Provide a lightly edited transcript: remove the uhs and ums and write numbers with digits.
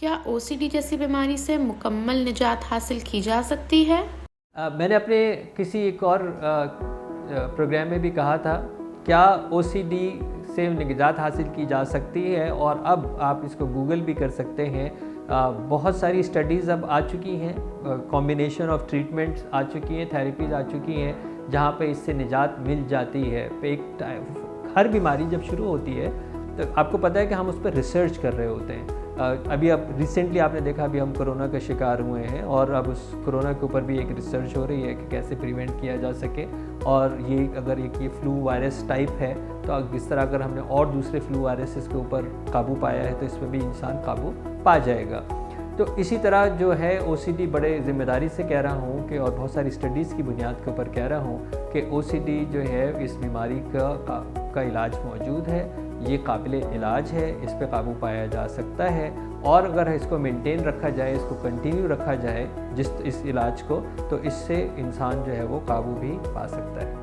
کیا OCD جیسی بیماری سے مکمل نجات حاصل کی جا سکتی ہے؟ میں نے اپنے کسی ایک اور پروگرام میں بھی کہا تھا، کیا OCD سے نجات حاصل کی جا سکتی ہے، اور اب آپ اس کو گوگل بھی کر سکتے ہیں۔ بہت ساری اسٹڈیز اب آ چکی ہیں، کمبینیشن آف ٹریٹمنٹس آ چکی ہیں، تھیراپیز آ چکی ہیں جہاں پہ اس سے نجات مل جاتی ہے۔ ہر بیماری جب شروع ہوتی ہے تو آپ کو پتہ ہے کہ ہم اس پہ ریسرچ کر رہے ہوتے ہیں۔ ابھی اب ریسنٹلی آپ نے دیکھا، ابھی ہم کرونا کا شکار ہوئے ہیں، اور اب اس کرونا کے اوپر بھی ایک ریسرچ ہو رہی ہے کہ کیسے پریونٹ کیا جا سکے، اور یہ اگر یہ فلو وائرس ٹائپ ہے تو اس طرح اگر ہم نے اور دوسرے فلو وائرسز کے اوپر قابو پایا ہے تو اس پہ بھی انسان قابو پا جائے گا۔ تو اسی طرح جو ہے OCD بڑے ذمہ داری سے کہہ رہا ہوں کہ، اور بہت ساری اسٹڈیز کی بنیاد کے اوپر کہہ رہا ہوں کہ OCD جو ہے اس بیماری کا علاج موجود ہے، یہ قابل علاج ہے، اس پہ قابو پایا جا سکتا ہے، اور اگر اس کو مینٹین رکھا جائے، اس کو کنٹینیو رکھا جائے اس علاج کو، تو اس سے انسان جو ہے وہ قابو بھی پا سکتا ہے۔